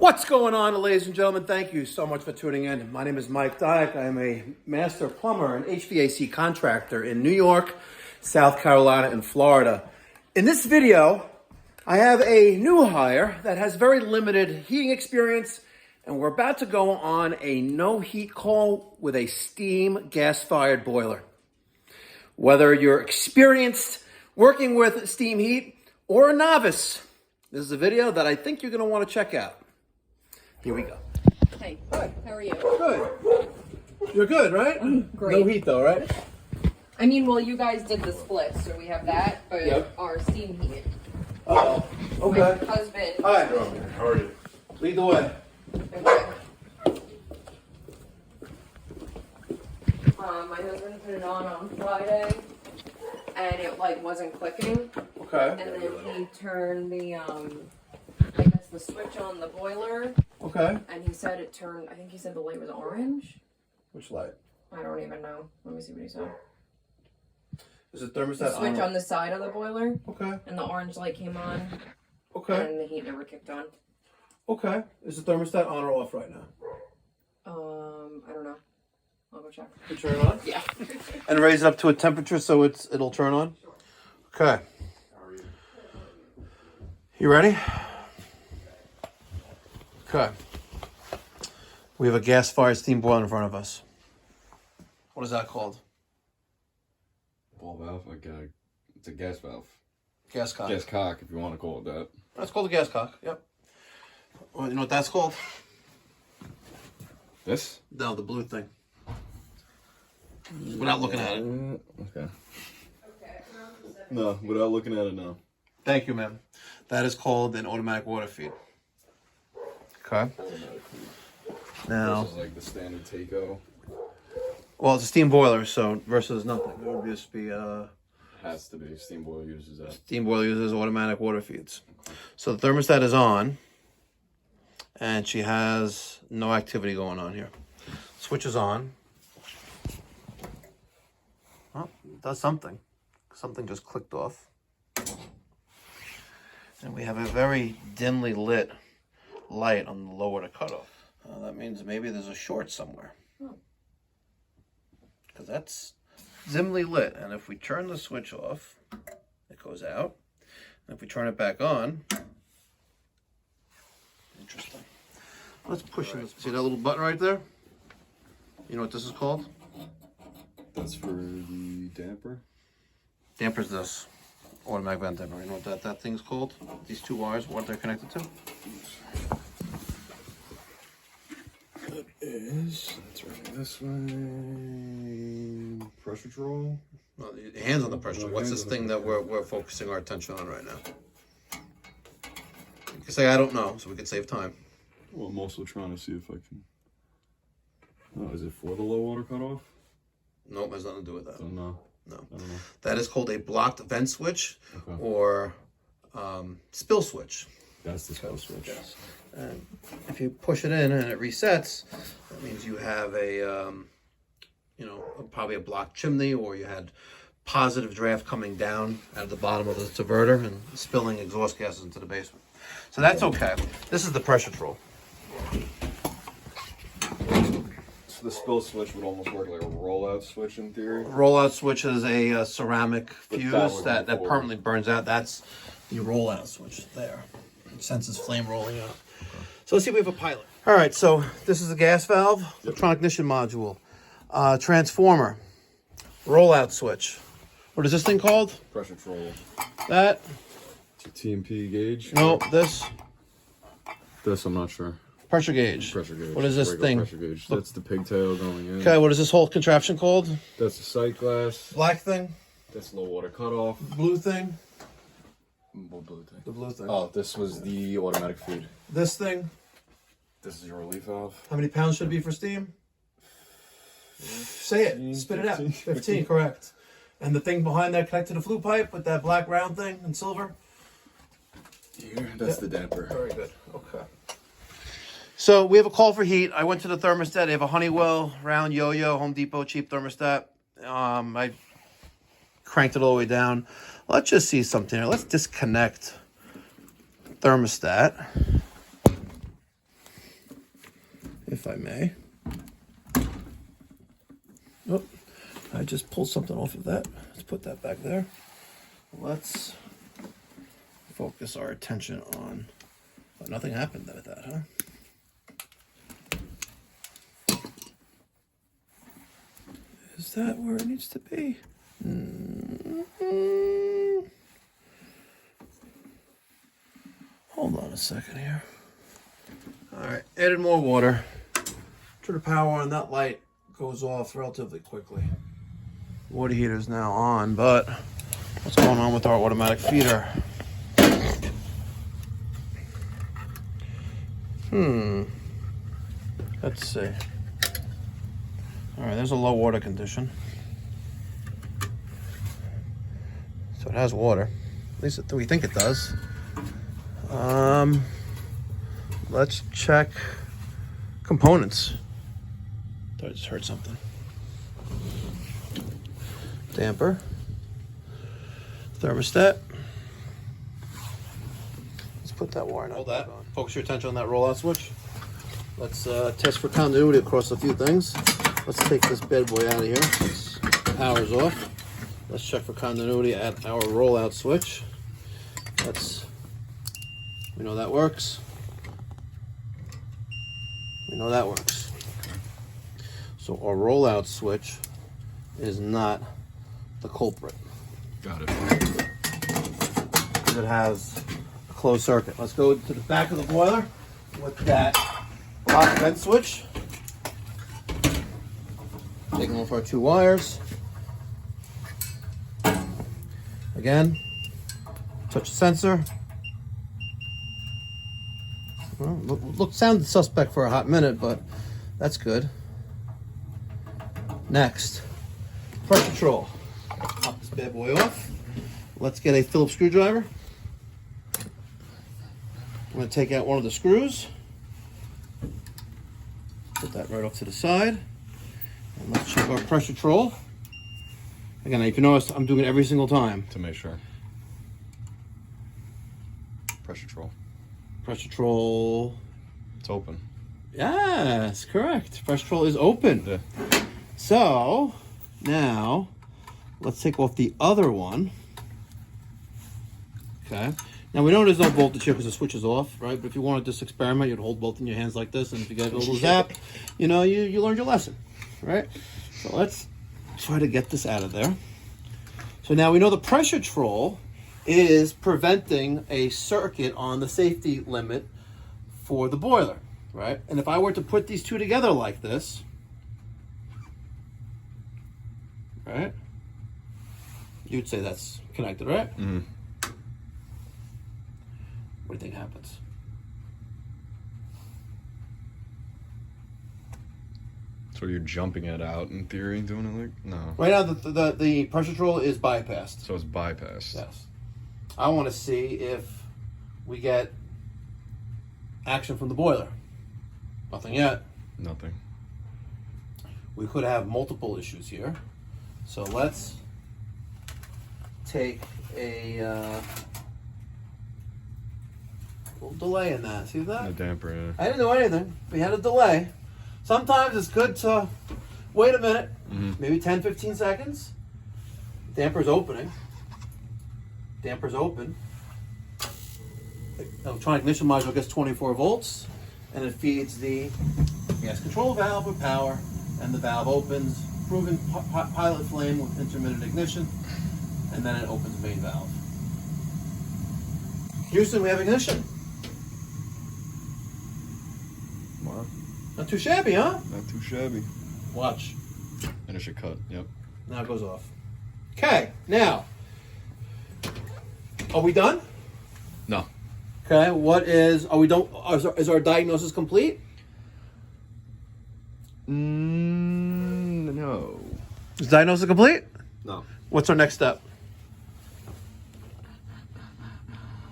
What's going on, ladies and gentlemen? Thank you so much for tuning in. My name is Mike Dyke. I am a master plumber and HVAC contractor in New York, South Carolina, and Florida. In this video, I have a new hire that has very limited heating experience, and we're about to go on a no heat call with a steam gas-fired boiler. Whether you're experienced working with steam heat or a novice, this is a video that I think you're going to want to check out. Here we go. Hey, good. How are you? Good. You're good, right? Great. No heat though, right? I mean, well, you guys did the split, so we have that, but Yep. our steam heat. Uh-oh. Okay. My husband. Hi. How are you? Lead the way. Okay. My husband put it on Friday, and it wasn't clicking. Okay. And then he turned the I guess the switch on the boiler, Okay. and he said it turned. I think he said the light was orange. Which light? I don't even know. Let me see what he said. Is it The thermostat switch on? on the side of the boiler, Okay. and the orange light came on, Okay. and the heat never kicked on. Okay. Is the thermostat on or off right now? I don't know. I'll go check. You turn it on? Yeah. And raise it up to a temperature so it'll turn on? Okay. You ready? Okay. We have a gas-fired steam boiler in front of us. What is that called? Ball valve, it's a gas valve. Gas cock. Gas cock, if you want to call it that. That's called a gas cock. Yep. Well, you know what that's called? This? No, the blue thing. Without looking at it. Okay. No, without looking at it, no. Thank you, ma'am. That is called an automatic water feed. Okay. Now, This is like the standard Taco. well, it's a steam boiler, so versus nothing. It would just be Has to be. Steam boiler uses that. steam boiler uses automatic water feeds. So the thermostat is on, and she has no activity going on here. Switch is on. Oh, it does something. Something just clicked off. And we have a very dimly lit light on the lower to cutoff. That means maybe there's a short somewhere. Because that's dimly lit. And if we turn the switch off, it goes out. And if we turn it back on, interesting. Let's push it. See that little button right there? You know what this is called? That's for the damper. Damper's this. Automatic vent damper. You know what that thing's called? These two wires, what they're connected to? That is, let's write it this way. Pressure control. Well, your hands on the pressure. What's this thing that we're focusing our attention on right now? You can say, I don't know, so we can save time. Well, I'm also trying to see if I can. Oh, is it for the low water cutoff? Nope, has nothing to do with that. I don't know. No. I don't know. That is called a blocked vent switch, Okay. or spill switch. That's the spill switch. Yes. And if you push it in and it resets, that means you have a, probably a blocked chimney, or you had positive draft coming down out of the bottom of the diverter and spilling exhaust gases into the basement. So that's okay. This is the pressure control. So the spill switch would almost work like a rollout switch in theory. Rollout switch is a ceramic But fuse that would that move forward. permanently burns out. That's the rollout switch there. It senses flame rolling out. So let's see if we have a pilot. All right, so this is a gas valve, electronic ignition module, transformer, rollout switch. What is this thing called? Pressure control. That? It's a TMP gauge. No, this? This I'm not sure. Pressure gauge. Pressure gauge. What is this Regular thing? Pressure gauge. That's the pigtail going in. Okay, what is this whole contraption called? That's the sight glass. Black thing? That's low water cutoff. Blue thing? What blue thing? The blue thing. Oh, this was the automatic feed. This thing? This is your relief valve. How many pounds should it be for steam? Say it. Spit it out. 15. 15, correct. And the thing behind that connected to the flue pipe with that black round thing in silver? Here, that's the damper. Very good. Okay. So we have a call for heat. I went to the thermostat. They have a Honeywell round yo-yo, Home Depot cheap thermostat. I cranked it all the way down. Let's just see something here. Let's disconnect thermostat. if I may. Oh, I just pulled something off of that. Let's put that back there. Let's focus our attention on. Oh, nothing happened with that, huh? Is that where it needs to be? Hold on a second here. All right, added more water. Turn the power on. That light goes off relatively quickly. Water heater is now on, but what's going on with our automatic feeder? Let's see. All right, there's a low water condition. So it has water. At least we think it does. Let's check components. Thought I just heard something. Damper. Thermostat. Let's put that wire. Hold that. Focus your attention on that rollout switch. Let's test for continuity across a few things. Let's take this bad boy out of here. Power's off. Let's check for continuity at our rollout switch. We know that works. We know that works. So our rollout switch is not the culprit. Got it. Because it has a closed circuit. Let's go to the back of the boiler with that lock vent switch. Taking off our 2 wires. Again, touch the sensor. Well, sounded suspect for a hot minute, but that's good. Next, pressure control. Pop this bad boy off. Let's get a Phillips screwdriver. I'm going to take out one of the screws. Put that right off to the side. And let's check our pressure control. Again, if you notice, I'm doing it every single time. To make sure. Pressure control. Pressure control. It's open. Yes, correct. Pressure control is open. Yeah. So, now, let's take off the other one. Okay. Now, we know there's no voltage here because the switch is off, right? But if you wanted this experiment, you'd hold both in your hands like this, and if you get a little zap, you know, you learned your lesson, right? So let's try to get this out of there. So now we know the pressure control is preventing a circuit on the safety limit for the boiler, right? And if I were to put these two together like this, right? You'd say that's connected, right? Mm-hmm. What do you think happens? So you're jumping it out in theory, doing it like no. Right now, the pressure control is bypassed. So it's bypassed. Yes. I want to see if we get action from the boiler. Nothing yet. Nothing. We could have multiple issues here. So let's take a little delay in that. See that? The damper, yeah. I didn't do anything. We had a delay. Sometimes it's good to wait a minute, maybe 10, 15 seconds. Damper's opening. Damper's open. The electronic ignition module gets 24 volts, and it feeds the gas control valve with power, and the valve opens, proven pilot flame with intermittent ignition, and then it opens the main valve. Houston, we have ignition. Wow. Not too shabby, huh? Not too shabby. Watch. And it should cut, yep. Now it goes off. Okay, now, are we done? No. Okay, are we done? Is our diagnosis complete? No. Is diagnosis complete? No. What's our next step?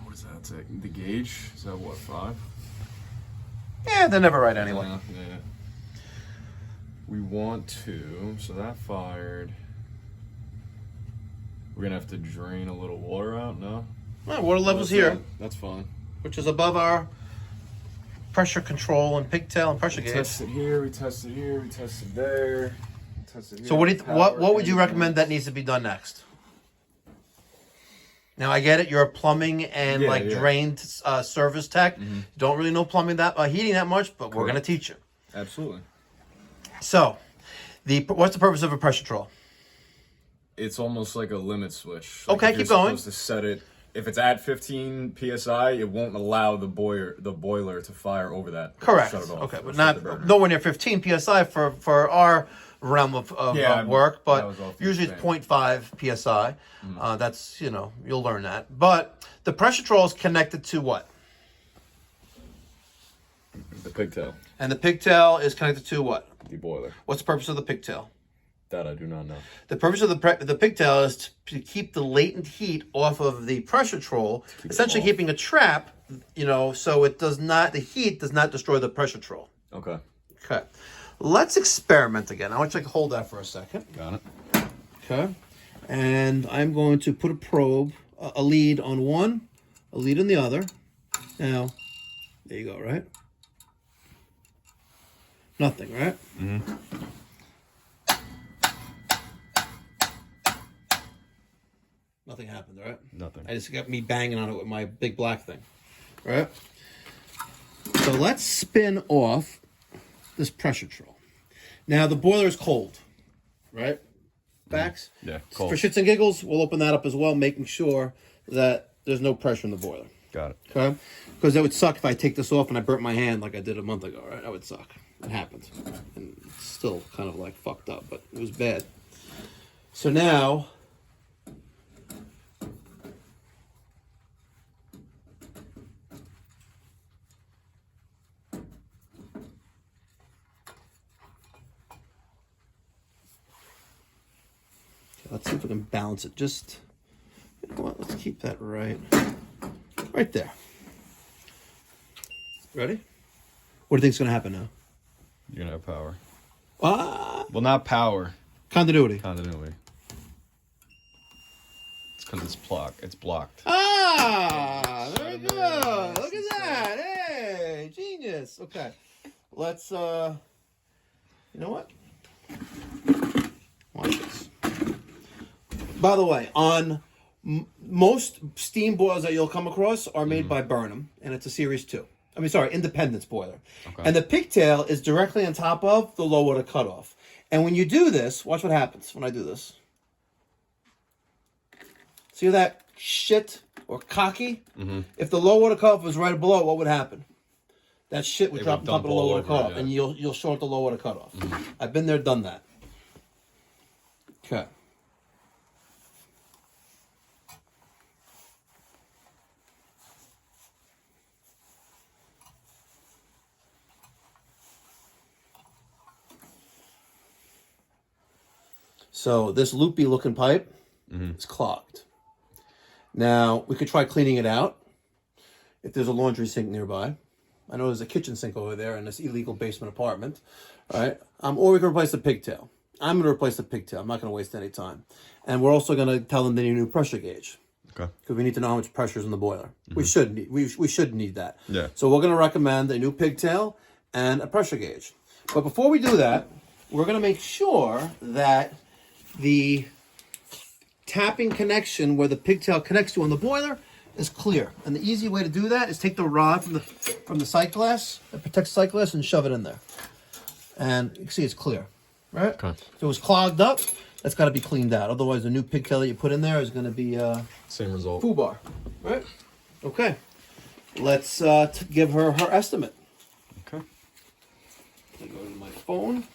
What does that say? The gauge? Is that what, 5? Yeah, they're never right anyway. Yeah. We want to, so that fired. We're gonna have to drain a little water out, no? Well, water level's That's here, fine. That's fine. which is above our pressure control and pigtail and pressure gauge. Test it here, we test it here, we test it there. Test it here. So what would you recommend that needs to be done next? Now I get it, you're a plumbing and drained service tech. Mm-hmm. Don't really know plumbing heating that much, but we're gonna teach you. Absolutely. So, what's the purpose of a pressure control? It's almost like a limit switch. Okay, if keep you're going. Supposed to set it. If it's at 15 psi, it won't allow the boiler to fire over that. Correct. Shut it off. Okay, but not nowhere near 15 psi for our realm of work, but usually it's 0.5 psi. That's, you'll learn that. But the pressure control is connected to what? The pigtail. And the pigtail is connected to what? The boiler. What's the purpose of the pigtail? That I do not know. The purpose of the pigtail is to keep the latent heat off of the pressure control, essentially keeping a trap, so it does not, the heat does not destroy the pressure control. Okay. Okay. Let's experiment again. I want you to hold that for a second. Got it. Okay. And I'm going to put a probe, a lead on one, a lead on the other. Now, there you go, right? Nothing, right? Mm-hmm. Nothing happened, right? Nothing. I just got me banging on it with my big black thing, right? So let's spin off this pressure control. Now the boiler is cold, right? Facts? Yeah, cold. For shits and giggles, we'll open that up as well, making sure that there's no pressure in the boiler. Got it. Okay? Because that would suck if I take this off and I burnt my hand like I did a month ago, right? That would suck. It happens. And it's still kind of like fucked up, but it was bad. So now, let's see if we can balance it. Just, you know what? Let's keep that right there. Ready? What do you think's going to happen now? You're going to have power. Well, not power. Continuity. Continuity. It's because it's blocked. Very good. Look at that. Hey, genius. Okay. Let's, you know what? Watch this. By the way, on most steam boilers that you'll come across are made by Burnham, and it's a Series 2. Independence boiler. Okay. And the pigtail is directly on top of the low water cutoff. And when you do this, watch what happens when I do this. See that shit or cocky? Mm-hmm. If the low water cutoff was right below, what would happen? That shit would drop on top of the low water cutoff, and you'll short the low water cutoff. Mm-hmm. I've been there, done that. Okay. So this loopy looking pipe is clogged. Now, we could try cleaning it out if there's a laundry sink nearby. I know there's a kitchen sink over there in this illegal basement apartment. All right. Or we can replace the pigtail. I'm going to replace the pigtail. I'm not going to waste any time. And we're also going to tell them they need a new pressure gauge. Okay. Because we need to know how much pressure is in the boiler. Mm-hmm. We should need that. Yeah. So we're going to recommend a new pigtail and a pressure gauge. But before we do that, we're going to make sure that the tapping connection where the pigtail connects to on the boiler is clear. And the easy way to do that is take the rod from the sight glass that protects the sight glass and shove it in there. And you can see it's clear, right? Okay. If it was clogged up, that's got to be cleaned out. Otherwise, the new pigtail that you put in there is going to be same result. FUBAR, right? Okay. Let's give her estimate. Okay. I go to my phone.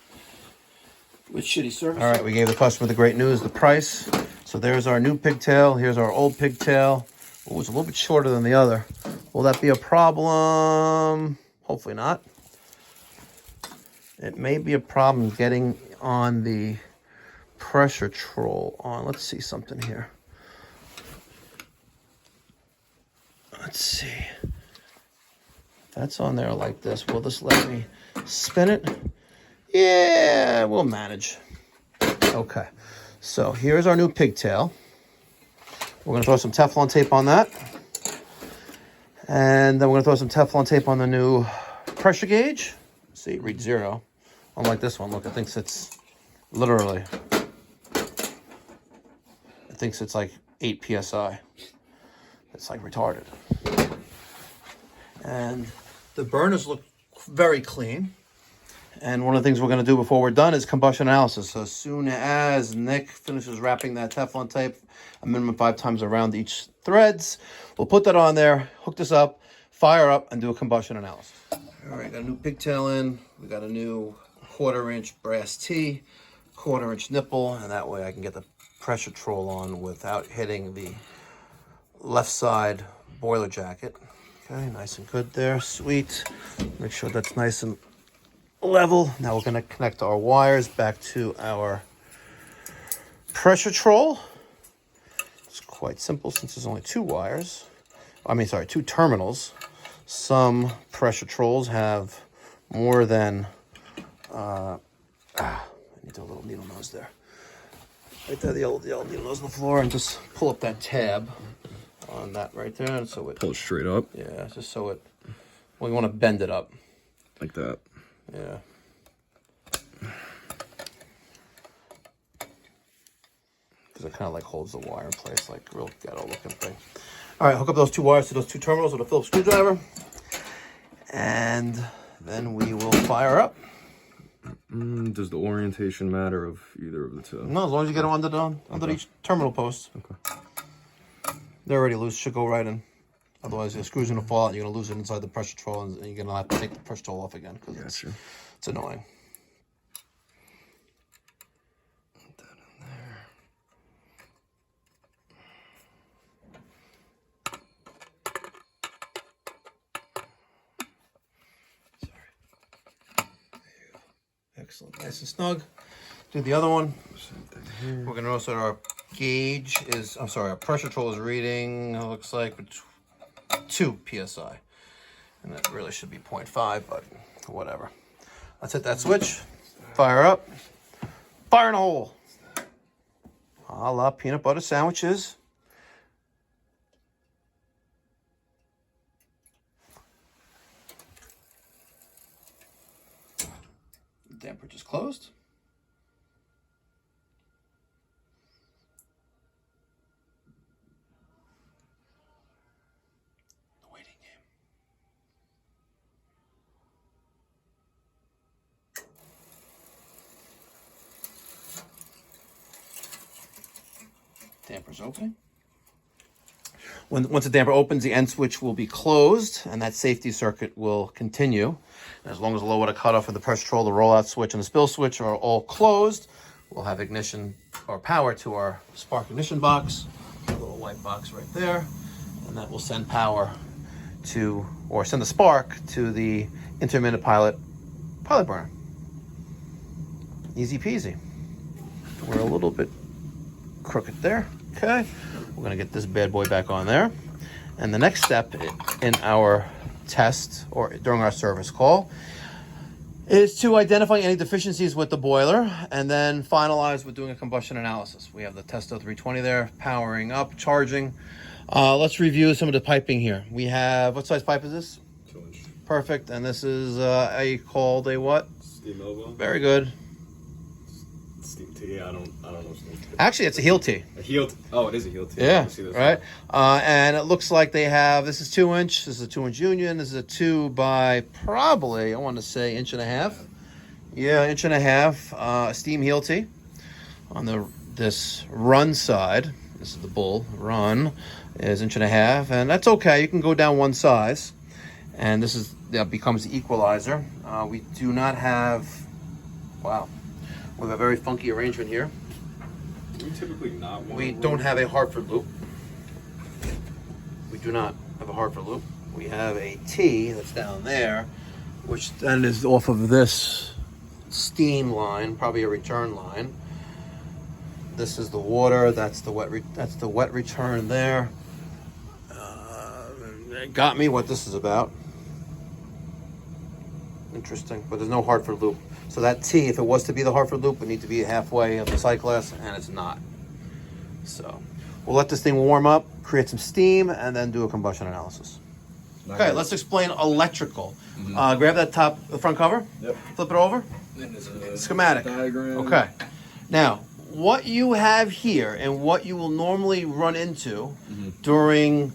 With shitty service. All right, we gave the customer the great news, the price. So there's our new pigtail. Here's our old pigtail. Oh, it's a little bit shorter than the other. Will that be a problem? Hopefully not. It may be a problem getting on the pressure control on. Let's see something here. Let's see. If that's on there like this, will this let me spin it? Yeah, we'll manage. Okay, so here's our new pigtail. We're going to throw some Teflon tape on that. And then we're going to throw some Teflon tape on the new pressure gauge. See, it reads 0. Unlike this one, look, it thinks it's literally, it thinks it's like 8 psi. It's like retarded. And the burners look very clean. And one of the things we're going to do before we're done is combustion analysis. So as soon as Nick finishes wrapping that Teflon tape, a minimum 5 times around each threads, we'll put that on there, hook this up, fire up, and do a combustion analysis. All right, got a new pigtail in. We got a new 1/4 inch brass T, 1/4 inch nipple, and that way I can get the pressure troll on without hitting the left side boiler jacket. Okay, nice and good there, sweet. Make sure that's nice and level. Now we're going to connect our wires back to our pressure troll. It's quite simple since there's only 2 wires. I mean, sorry, 2 terminals. Some pressure trolls have more than, I need to do a little needle nose there. Right there, the old needle nose on the floor, and just pull up that tab on that right there. And so it, Pull it straight up. yeah, just so it, well, you want to bend it up. Like that. Yeah. Because it kind of like holds the wire in place, like real ghetto looking thing. All right, hook up those 2 wires to those 2 terminals with a Phillips screwdriver. And then we will fire up. Does the orientation matter of either of the 2? No, as long as you get them under each terminal post. Okay. They're already loose, should go right in. Otherwise, the screw's gonna fall out, and you're gonna lose it inside the pressure troll, and you're gonna have to take the pressure troll off again because it's annoying. Put that in there. Sorry. There you go. Excellent, nice and snug. Do the other one. We're gonna notice that our gauge is, I'm sorry, our pressure troll is reading, it looks like 2 psi, and that really should be 0.5, but whatever. Let's hit that switch, fire up, fire in a hole. A la peanut butter sandwiches. Damper just closed. Damper's opening. Once the damper opens, the end switch will be closed, and that safety circuit will continue. And as long as the low water cutoff of the pressure control, the rollout switch, and the spill switch are all closed, we'll have ignition or power to our spark ignition box, a little white box right there, and that will send power to, or send the spark to the intermittent pilot burner. Easy peasy. We're a little bit crooked there. Okay, we're gonna get this bad boy back on there. And the next step in our test or during our service call is to identify any deficiencies with the boiler and then finalize with doing a combustion analysis. We have the Testo 320 there, powering up, charging. Let's review some of the piping here. We have, what size pipe is this? 2 inch. Perfect, and this is called a what? Steam elbow. Very good. Steam T. Yeah, I don't know. Actually, it's a heel T. A heel. Oh, it is a heel T. Yeah, right. And it looks like they have, this is 2 inch. This is a 2 inch union. This is a 2 by probably, I want to say 1.5 inches. Yeah, 1.5 inch. Steam heel T. On this run side, this is the bull. Run is 1.5 inches, and that's okay. You can go down one size, and that becomes the equalizer. We do not have. Wow. We have a very funky arrangement here. We typically not. We don't have a Hartford loop. We do not have a Hartford loop. We have a T that's down there, which then is off of this steam line, probably a return line. This is the water. That's the wet return there. It got me what this is about. Interesting, but there's no Hartford loop. So that T, if it was to be the Hartford loop, would need to be halfway of the sight glass, and it's not. So we'll let this thing warm up, create some steam, and then do a combustion analysis. Okay, let's explain electrical. Grab that the front cover. Yep. Flip it over. Then there's a Schematic. diagram. Okay. Now, what you have here and what you will normally run into during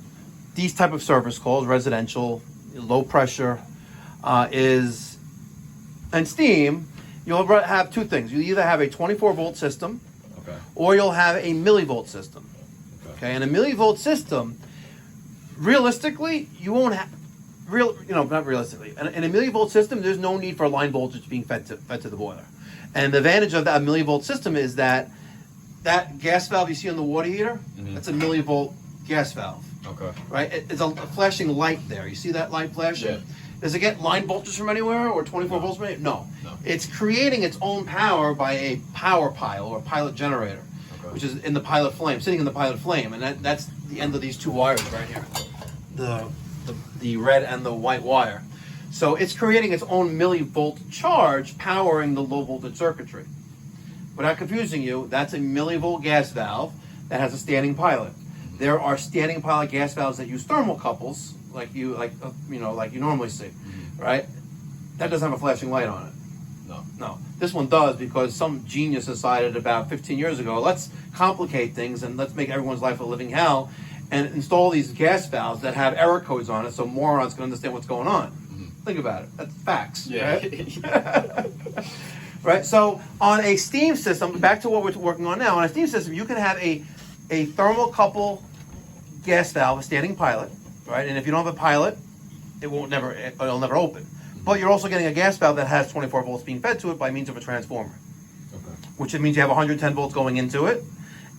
these type of service calls, residential, low pressure, is, and steam, you'll have two things. You either have a 24-volt system, Okay. or you'll have a millivolt system. Okay, and a millivolt system, realistically, you won't have not realistically. In a millivolt system, there's no need for line voltage being fed to the boiler. And the advantage of that millivolt system is that gas valve you see on the water heater, that's a millivolt gas valve. Okay. Right? It's a flashing light there. You see that light flashing? Yeah. Does it get line voltage from anywhere or 24 volts from anywhere? No. It's creating its own power by a power pile or a pilot generator, which is in the pilot flame, sitting in the pilot flame, and that's the end of these two wires right here, the red and the white wire. So it's creating its own millivolt charge powering the low voltage circuitry. Without confusing you, that's a millivolt gas valve that has a standing pilot. There are standing pilot gas valves that use thermocouples, like you normally see, right? That doesn't have a flashing light on it. No. This one does because some genius decided about 15 years ago, let's complicate things and let's make everyone's life a living hell and install these gas valves that have error codes on it so morons can understand what's going on. Think about it. That's facts. Yeah. Right? Right? So on a steam system, back to what we're working on now, on a steam system, you can have a thermocouple gas valve, a standing pilot, right? And if you don't have a pilot, it'll never open. But you're also getting a gas valve that has 24 volts being fed to it by means of a transformer. Okay. Which means you have 110 volts going into it,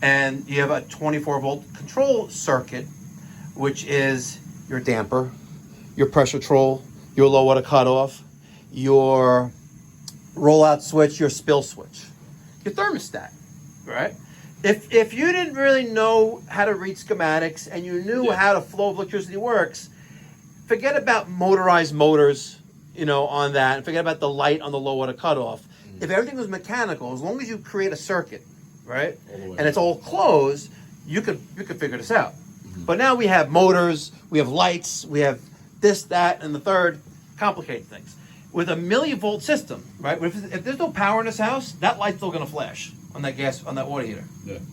and you have a 24 volt control circuit, which is your damper, your pressure control, your low water cutoff, your rollout switch, your spill switch, your thermostat, right? If you didn't really know how to read schematics and you knew how the flow of electricity works, forget about motorized motors, on that, and forget about the light on the low water cutoff. If everything was mechanical, as long as you create a circuit, right, and it's all closed, you could figure this out. But now we have motors, we have lights, we have this, that, and the third, complicated things. With a millivolt system, right? If there's no power in this house, that light's still going to flash on that water heater,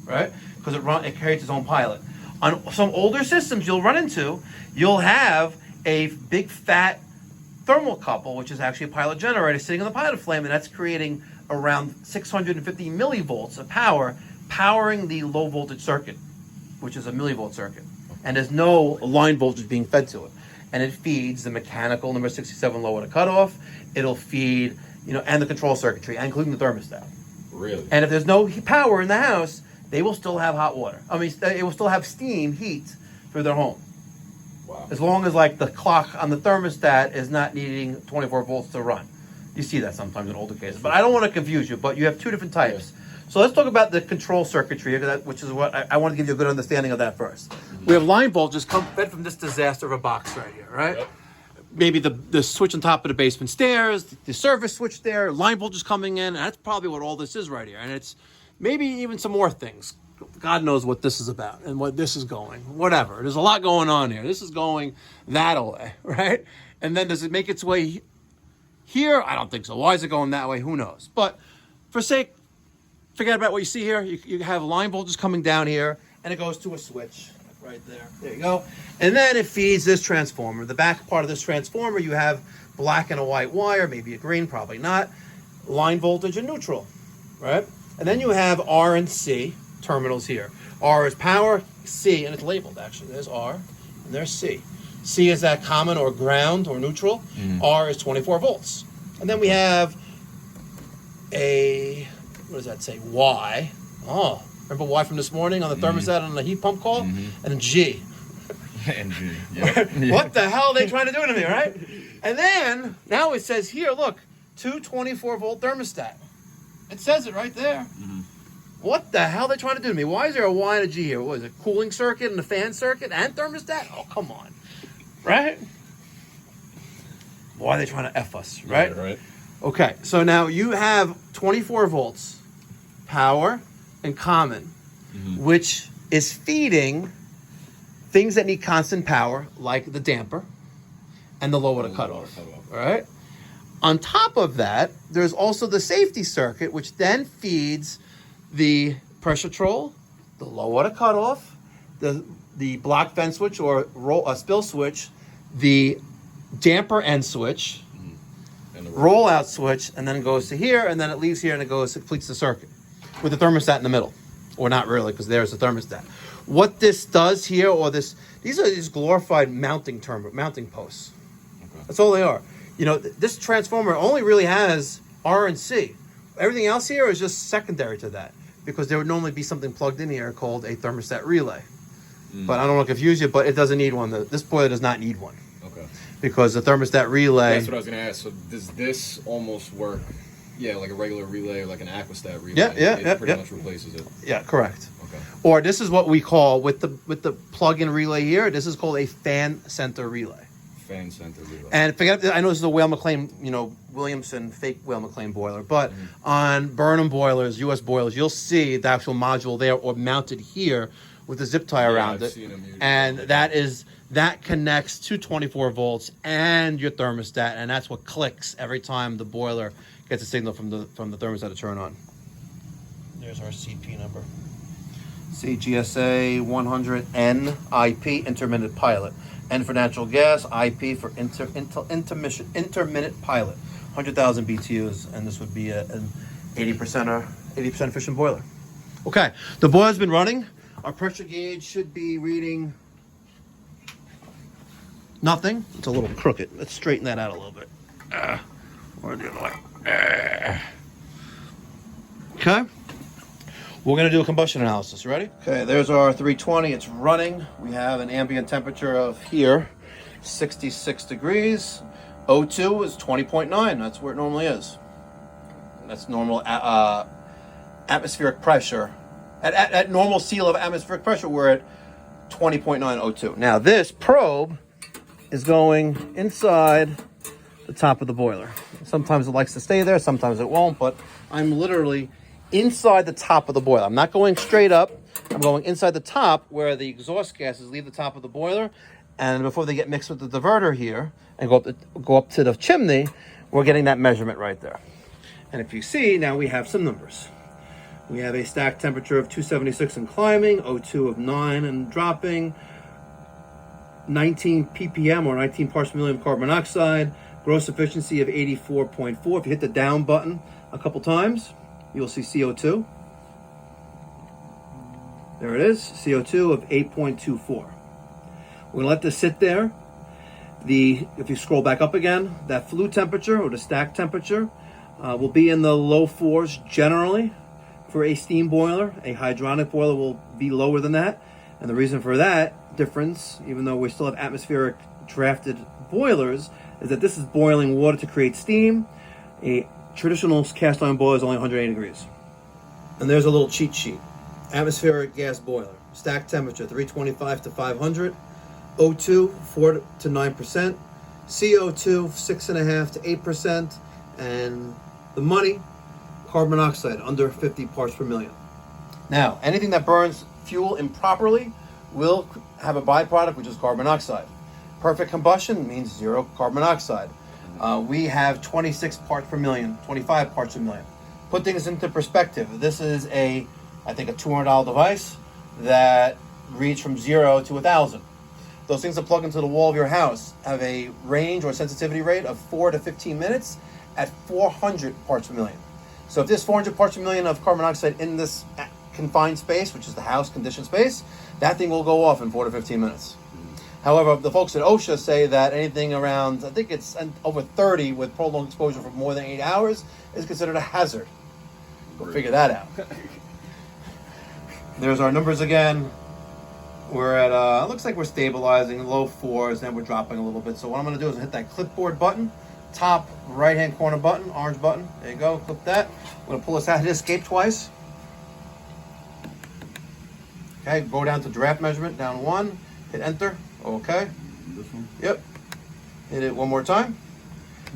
right? Because it creates its own pilot. On some older systems, you'll have a big fat thermocouple, which is actually a pilot generator sitting on the pilot flame, and that's creating around 650 millivolts of power, powering the low voltage circuit, which is a millivolt circuit. And there's no line voltage being fed to it. And it feeds the mechanical number 67 low water cutoff. It'll feed, and the control circuitry, including the thermostat. Really? And if there's no power in the house, they will still have hot water. It will still have steam, heat for their home. Wow. As long as the clock on the thermostat is not needing 24 volts to run. You see that sometimes in older cases. But I don't want to confuse you, but you have two different types. So let's talk about the control circuitry, which is what I want to give you a good understanding of that first. We have line voltages fed from this disaster of a box right here, right? Yep. Maybe the switch on top of the basement stairs, the service switch there, line voltage coming in, and that's probably what all this is right here. And it's maybe even some more things. God knows what this is about and what this is going, whatever. There's a lot going on here. This is going that way, right? And then does it make its way here? I don't think so. Why is it going that way? Who knows? But forget about what you see here. You have line voltage coming down here, and it goes to a switch right there. There you go. And then it feeds this transformer. The back part of this transformer, you have black and a white wire, maybe a green, probably not, line voltage and neutral, right? And then you have R and C terminals here. R is power, C, and it's labeled actually. There's R, and there's C. C is that common or ground or neutral. R is 24 volts. And then we have what does that say? Y. Oh, remember Y from this morning on the thermostat on the heat pump call? And G. And G. Yeah. What the hell are they trying to do to me, right? And then, now it says here, look, 224 volt thermostat. It says it right there. What the hell are they trying to do to me? Why is there a Y and a G here? What is it? Cooling circuit and a fan circuit and thermostat? Oh, come on. Right? Why are they trying to F us, right? Yeah, right. Okay, so now you have 24 volts power and common, which is feeding things that need constant power, like the damper, and the low water cutoff. All right. On top of that, there's also the safety circuit, which then feeds the pressure troll, the low water cutoff, the block vent switch or spill switch, the damper end switch, and the rollout switch, and then it goes to here, and then it leaves here, and it completes the circuit with the thermostat in the middle, or not really, because there's the thermostat. What this does here, these are these glorified mounting posts. Okay. That's all they are. You know, this transformer only really has R and C. Everything else here is just secondary to that, because there would normally be something plugged in here called a thermostat relay. But I don't want to confuse you, but it doesn't need one. This boiler does not need one. Okay. Because the thermostat relay... That's what I was going to ask. So does this almost work, like a regular relay or like an aquastat relay? Yeah. It pretty much replaces it. Yeah, correct. Okay. Or this is what we call, with the plug-in relay here, this is called a fan center relay. Fan center relay. And I know this is a Whale McLean, Williamson fake Whale McLean boiler, but on Burnham boilers, US boilers, you'll see the actual module there or mounted here with a zip tie around it. And that connects to 24 volts and your thermostat, and that's what clicks every time the boiler gets a signal from the thermostat to turn on. There's our CP number. CGSA 100N IP, intermittent pilot. N for natural gas, IP for intermittent pilot. 100,000 BTUs, and this would be an 80% efficient boiler. Okay, the boiler's been running. Our pressure gauge should be reading nothing. It's a little crooked. Let's straighten that out a little bit. Or the other way. Okay. We're going to do a combustion analysis. Ready? Okay, there's our 320. It's running. We have an ambient temperature of here, 66 degrees. O2 is 20.9. That's where it normally is. That's normal atmospheric pressure. At normal sea level atmospheric pressure, we're at 20.9 O2. Now, this probe is going inside the top of the boiler. Sometimes it likes to stay there, sometimes it won't, but I'm literally inside the top of the boiler. I'm not going straight up. I'm going inside the top where the exhaust gases leave the top of the boiler, and before they get mixed with the diverter here and go up to the chimney, we're getting that measurement right there. And if you see, now we have some numbers. We have a stack temperature of 276 and climbing, O2 of 9 and dropping, 19 ppm or 19 parts per million of carbon monoxide, gross efficiency of 84.4. If you hit the down button a couple times, you'll see CO2. There it is, CO2 of 8.24. We're gonna let this sit there. If you scroll back up again, that flue temperature or the stack temperature will be in the low 4s generally for a steam boiler. A hydronic boiler will be lower than that. And the reason for that difference, even though we still have atmospheric drafted boilers, is that this is boiling water to create steam. A traditional cast iron boiler is only 180 degrees. And there's a little cheat sheet. Atmospheric gas boiler. Stack temperature 325 to 500. O2 4 to 9%. CO2 6.5 to 8%. And the money, carbon monoxide under 50 parts per million. Now, anything that burns fuel improperly will have a byproduct, which is carbon monoxide. Perfect combustion means zero carbon monoxide. We have 26 parts per million, 25 parts per million. Put things into perspective. This is I think a $200 device that reads from 0 to 1,000. Those things that plug into the wall of your house have a range or sensitivity rate of 4 to 15 minutes at 400 parts per million. So if there's 400 parts per million of carbon monoxide in this confined space, which is the house conditioned space, that thing will go off in 4 to 15 minutes. However, the folks at OSHA say that anything around, I think it's over 30 with prolonged exposure for more than 8 hours is considered a hazard. Go figure that out. There's our numbers again. We're at, it looks like we're stabilizing, low 4s, and we're dropping a little bit. So what I'm going to do is hit that clipboard button, top right-hand corner button, orange button. There you go, click that. I'm going to pull this out, hit escape twice. Okay, go down to draft measurement, down 1, hit enter. Okay. This one? Yep. Hit it one more time.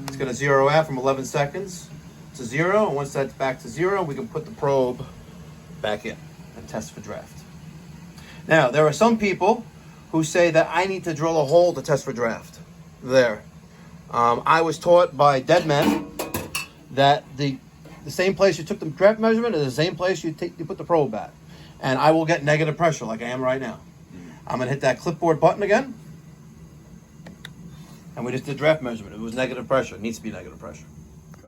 It's going to zero out from 11 seconds to 0. And once that's back to 0, we can put the probe back in and test for draft. Now, there are some people who say that I need to drill a hole to test for draft. There. I was taught by dead men that the same place you took the draft measurement is the same place you put the probe at. And I will get negative pressure like I am right now. I'm going to hit that clipboard button again. And we just did draft measurement. It was negative pressure. It needs to be negative pressure.